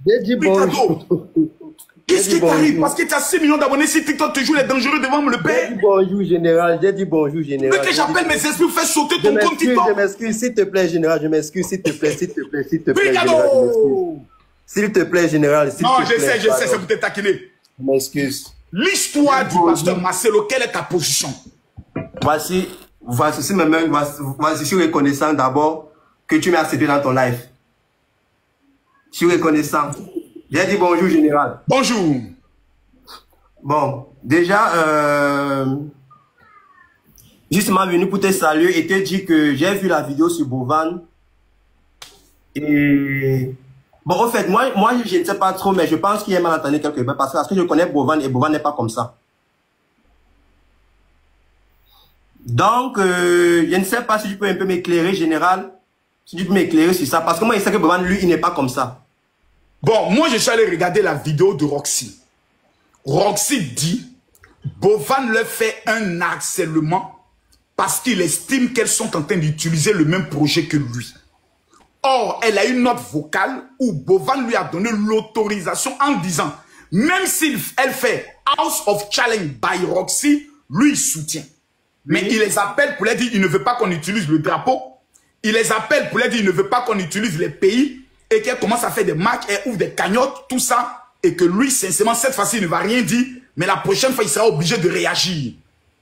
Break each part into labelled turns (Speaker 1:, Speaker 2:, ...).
Speaker 1: J'ai dit bonjour.
Speaker 2: Qu'est-ce qui t'arrive? Parce que tu as 6 millions d'abonnés sur TikTok, tu joues les dangereux devant le père.
Speaker 1: J'ai dit bonjour, général. J'ai dit bonjour, général.
Speaker 2: Mais que j'appelle mes esprits pour faire sauter ton compte TikTok.
Speaker 1: Je m'excuse, s'il te plaît, général. Je m'excuse, s'il te plaît, s'il te plaît, s'il te plaît. S'il te plaît, général.
Speaker 2: Non, je sais, c'est pour te taquiner.
Speaker 1: Je m'excuse.
Speaker 2: L'histoire du pasteur Marcelo, quelle est ta position?
Speaker 1: Voici, je suis reconnaissant d'abord que tu m'as accepté dans ton live. Je suis reconnaissant. J'ai dit bonjour, général.
Speaker 2: Bonjour.
Speaker 1: Bon, déjà, justement venu pour te saluer et te dire que j'ai vu la vidéo sur Bovan. Et bon, en fait, moi, je ne sais pas trop, mais je pense qu'il y a mal entendu quelque part parce que je connais Bovan et Bovan n'est pas comme ça. Donc, je ne sais pas si tu peux un peu m'éclairer, général. Si tu peux m'éclairer sur ça. Parce que moi, je sais que Bovan, lui, il n'est pas comme ça.
Speaker 2: Bon, moi, je suis allé regarder la vidéo de Roxy. Roxy dit, Bovan leur fait un harcèlement parce qu'il estime qu'elles sont en train d'utiliser le même projet que lui. Or, elle a une note vocale où Bovan lui a donné l'autorisation en disant, même si elle fait House of Challenge by Roxy, lui, il soutient. Mais il les appelle pour leur dire, il ne veut pas qu'on utilise le drapeau. Il les appelle pour leur dire, il ne veut pas qu'on utilise les pays. Et qu'elle commence à faire des matchs, elle ouvre des cagnottes, tout ça. Et que lui, sincèrement, cette fois-ci, il ne va rien dire. Mais la prochaine fois, il sera obligé de réagir.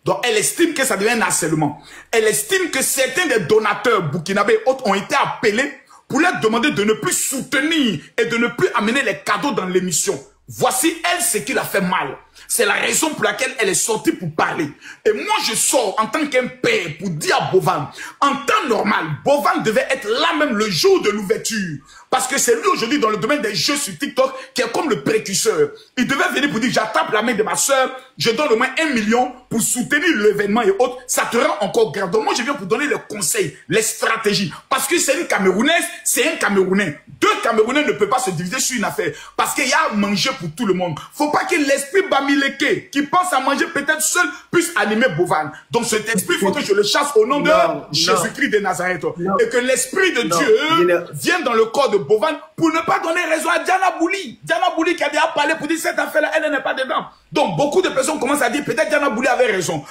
Speaker 2: Donc, elle estime que ça devient un harcèlement. Elle estime que certains des donateurs burkinabés et autres ont été appelés pour leur demander de ne plus soutenir et de ne plus amener les cadeaux dans l'émission. Voici, elle, ce qui l'a fait mal. C'est la raison pour laquelle elle est sortie pour parler. Et moi, je sors en tant qu'un père pour dire à Bovan, en temps normal, Bovan devait être là même le jour de l'ouverture. Parce que c'est lui aujourd'hui dans le domaine des jeux sur TikTok qui est comme le précurseur. Il devait venir pour dire, j'attrape la main de ma soeur, je donne au moins 1 million pour soutenir l'événement et autres. Ça te rend encore grave. Donc moi, je viens pour donner les conseils, les stratégies. Parce que c'est une Camerounaise, c'est un Camerounais. Deux Camerounais ne peuvent pas se diviser sur une affaire. Parce qu'il y a à manger pour tout le monde. Faut pas que l'esprit Bamileke, qui pense à manger peut-être seul, puisse animer Bovan. Donc cet esprit, il faut que je le chasse au nom de Jésus-Christ de Nazareth. Et que l'esprit de Dieu vienne dans le corps de Bovan pour ne pas donner raison à Diana Bouli. Diana Bouli qui a déjà parlé pour dire cette affaire-là, elle n'est pas dedans. Donc beaucoup de personnes commencent à dire peut-être Diana Bouli avait raison.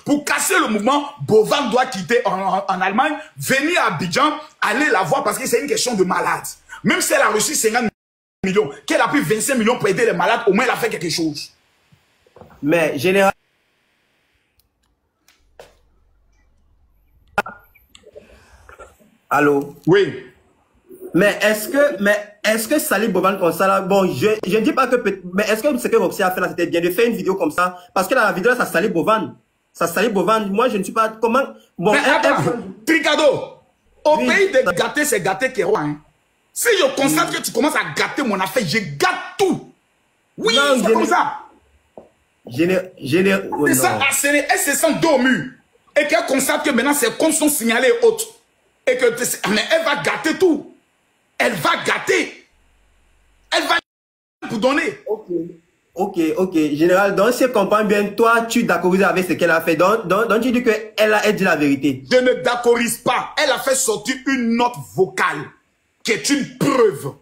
Speaker 2: Pour casser le mouvement, Bovan doit quitter en Allemagne, venir à Abidjan, aller la voir parce que c'est une question de malade. Même si elle a reçu 50 millions, qu'elle a pris 25 millions pour aider les malades, au moins elle a fait quelque chose.
Speaker 1: Mais général... Allô?
Speaker 2: Oui.
Speaker 1: Mais est-ce que Salih Bovan comme ça là, bon, je ne dis pas que, mais est-ce que ce que Roxy a fait là, c'était bien de faire une vidéo comme ça? Parce que la vidéo là, ça Salih Bovan. Ça Salih Bovan, moi je ne suis pas, comment, bon,
Speaker 2: mais attends, Tricado, au pays de gâter, c'est gâter qui est roi, hein. Si je constate que tu commences à gâter mon affaire, je gâte tout. Oui, c'est comme ça.
Speaker 1: C'est
Speaker 2: ça, elle se sent dos au mur. Et qu'elle constate que maintenant ses comptes sont signalés et autres. Et que, mais elle va gâter tout. Elle va gâter. Elle va pour donner.
Speaker 1: Ok. Général, donc si je comprends bien, toi, tu d'accordises avec ce qu'elle a fait. Donc tu dis qu'elle dit la vérité.
Speaker 2: Je ne d'accorise pas. Elle a fait sortir une note vocale qui est une preuve.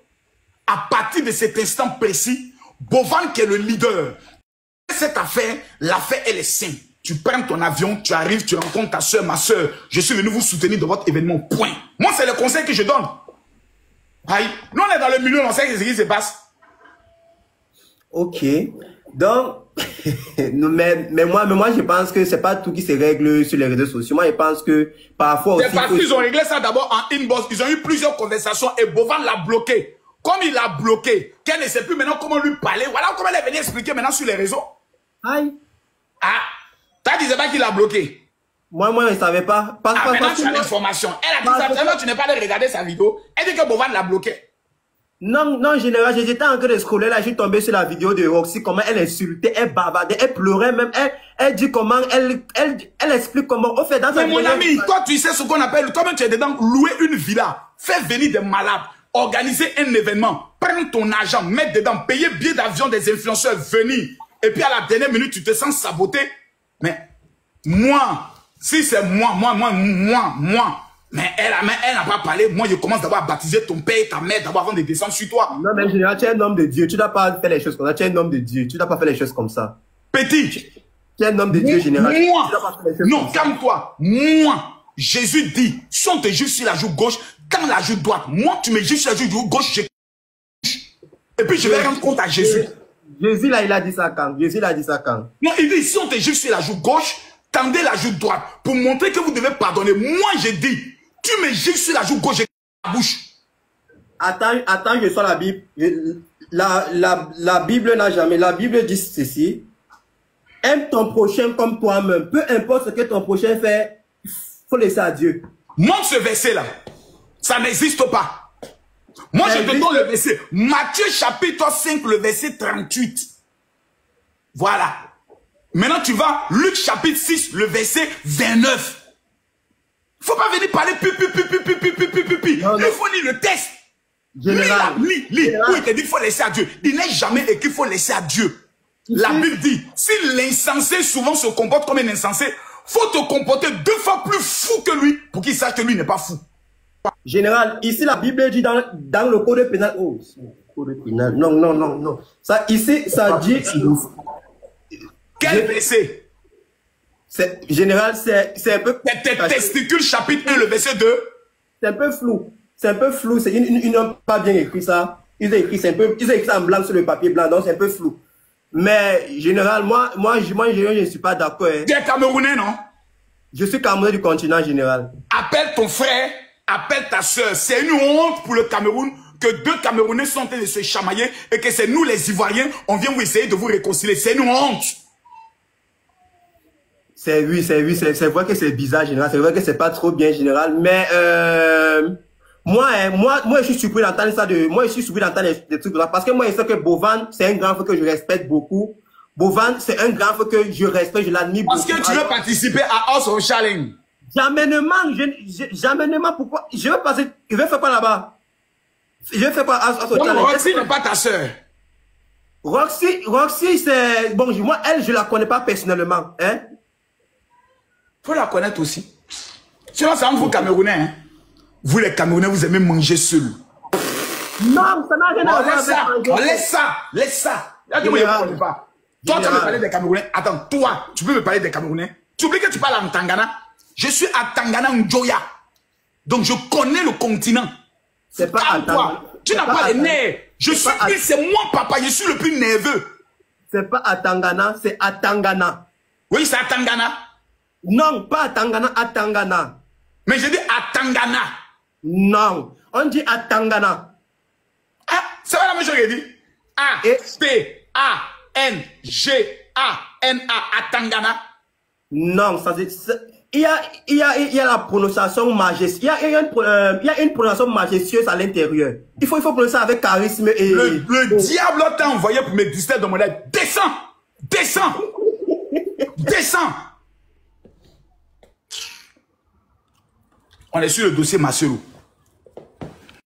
Speaker 2: À partir de cet instant précis, Bovan qui est le leader. Cette affaire, l'affaire, elle est simple. Tu prends ton avion, tu arrives, tu rencontres ta soeur, ma soeur. Je suis venu vous soutenir dans votre événement. Point. Moi, c'est le conseil que je donne. Aïe. Nous, on est dans le milieu, on sait ce qui se passe.
Speaker 1: Ok. Donc, mais moi, je pense que c'est pas tout qui se règle sur les réseaux sociaux. Moi, je pense que parfois aussi...
Speaker 2: C'est parce qu'ils ont réglé ça d'abord en inbox. Ils ont eu plusieurs conversations et Bovan l'a bloqué. Comme il l'a bloqué, qu'elle ne sait plus maintenant comment lui parler. Voilà comment elle est venue expliquer maintenant sur les réseaux.
Speaker 1: Aïe.
Speaker 2: Ah. Tu disais pas qu'il l'a bloqué.
Speaker 1: Moi, je ne savais pas.
Speaker 2: Maintenant, tu as l'information. Elle a dit ça. Maintenant, tu n'es pas allé regarder sa vidéo. Elle dit que Bovan l'a bloqué.
Speaker 1: Non, général, j'étais en train de scroller là, je suis tombé sur la vidéo de Roxy, comment elle insultait, elle bavardait, elle pleurait même, elle dit comment, elle explique comment, au fait, dans
Speaker 2: mais mon ami, toi tu sais ce qu'on appelle, toi-même tu es dedans, louer une villa, faire venir des malades, organiser un événement, prendre ton argent, mettre dedans, payer billet d'avion des influenceurs, venir, et puis à la dernière minute, tu te sens saboté. Mais, moi, si c'est moi, Mais elle n'a pas parlé. Moi, je commence d'abord à baptiser ton père et ta mère d'abord avant de descendre sur toi.
Speaker 1: Non, mais général, tu es un homme de Dieu. Tu ne dois pas faire les choses comme ça. Tu es un homme de Dieu. Tu ne dois pas faire les choses comme ça.
Speaker 2: Petit.
Speaker 1: Tu es un homme de Dieu, général.
Speaker 2: Moi. Non, calme-toi. Moi, Jésus dit, si on te juge sur la joue gauche, quand la joue droite, moi, tu me juges sur la joue gauche, et puis je vais rendre compte à Jésus.
Speaker 1: Jésus, là, il a dit ça quand? Jésus, il a dit ça quand?
Speaker 2: Non, il dit, si on te juge sur la joue gauche, tendez la joue droite pour montrer que vous devez pardonner. Moi, je dis, tu me juges sur la joue gauche, j'ai la bouche.
Speaker 1: Attends, je sors la Bible. La Bible n'a jamais. La Bible dit ceci. Aime ton prochain comme toi-même. Peu importe ce que ton prochain fait, faut laisser à Dieu.
Speaker 2: Montre ce verset-là. Ça n'existe pas. Moi, je te donne le verset. Matthieu chapitre 5, le verset 38. Voilà. Maintenant, tu vas, Luc chapitre 6, le verset 29. Il ne faut pas venir parler pi. Il faut lire le texte.
Speaker 1: Général.
Speaker 2: Lis. Où il te dit qu'il faut laisser à Dieu. Il n'est jamais écrit qu'il faut laisser à Dieu. La Bible dit, si l'insensé souvent se comporte comme un insensé, faut te comporter 2 fois plus fou que lui pour qu'il sache que lui n'est pas fou.
Speaker 1: Général, ici la Bible dit dans le code pénal. Oh, code pénal. Non. Ça, ici, ça dit.
Speaker 2: Quel verset?
Speaker 1: Général, c'est un peu.
Speaker 2: Testicules chapitre 1, le verset 2.
Speaker 1: C'est un peu flou. Ils n'ont pas bien écrit ça. Ils ont écrit ça en blanc sur le papier blanc, donc c'est un peu flou. Mais, général, moi, je ne suis pas d'accord. Hein.
Speaker 2: Tu es Camerounais, non?
Speaker 1: Je suis Camerounais du continent, général.
Speaker 2: Appelle ton frère, appelle ta soeur. C'est une honte pour le Cameroun que 2 Camerounais sont en train de se chamailler et que c'est nous, les Ivoiriens, on vient vous essayer de vous réconcilier. C'est une honte.
Speaker 1: C'est vrai que c'est bizarre, général. C'est vrai que c'est pas trop bien, général. Mais, moi, je suis surpris d'entendre ça moi, je suis surpris d'entendre des trucs comme ça. Parce que moi, je sais que Bovan, c'est un grand frère que je respecte beaucoup. Bovan, c'est un grand frère que je respecte, je l'admire beaucoup.
Speaker 2: Parce que tu veux participer à House of Challenge.
Speaker 1: Jamais ne manque, pourquoi? Je vais faire quoi là-bas? Je vais faire quoi à House of Challenge?
Speaker 2: Roxy n'est pas ta soeur.
Speaker 1: Roxy, c'est, bon, moi, elle, je la connais pas personnellement, hein?
Speaker 2: Faut la connaître aussi. Sinon, ça vous Camerounais, hein? Vous les Camerounais, vous aimez manger seul.
Speaker 1: Non, ça n'a rien à voir
Speaker 2: avec manger. Laisse ça. Là, tu me parles pas. Toi, tu veux me parler des Camerounais. Attends, toi, tu peux me parler des Camerounais. Tu oublies que tu parles en Tangana. Je suis à Tangana, Njoya. Donc, je connais le continent.
Speaker 1: C'est pas à Tangana.
Speaker 2: Tu n'as pas les nerfs. C'est moi, papa. Je suis le plus nerveux.
Speaker 1: C'est pas à Tangana, c'est à Tangana.
Speaker 2: Oui, c'est à Tangana.
Speaker 1: Non, pas à Tangana, à Tangana.
Speaker 2: Mais je dis à Tangana.
Speaker 1: Non, on dit à Tangana.
Speaker 2: Ah, c'est pas la même chose que je dis. A-T-A-N-G-A-N-A, à Tangana.
Speaker 1: Non, ça c'est... Il y a la prononciation majestueuse. Il y a une prononciation majestueuse à l'intérieur. Il faut prononcer avec charisme et...
Speaker 2: Le diable t'a envoyé pour me distraire dans mon live. Descends. On est sur le dossier Marcelo.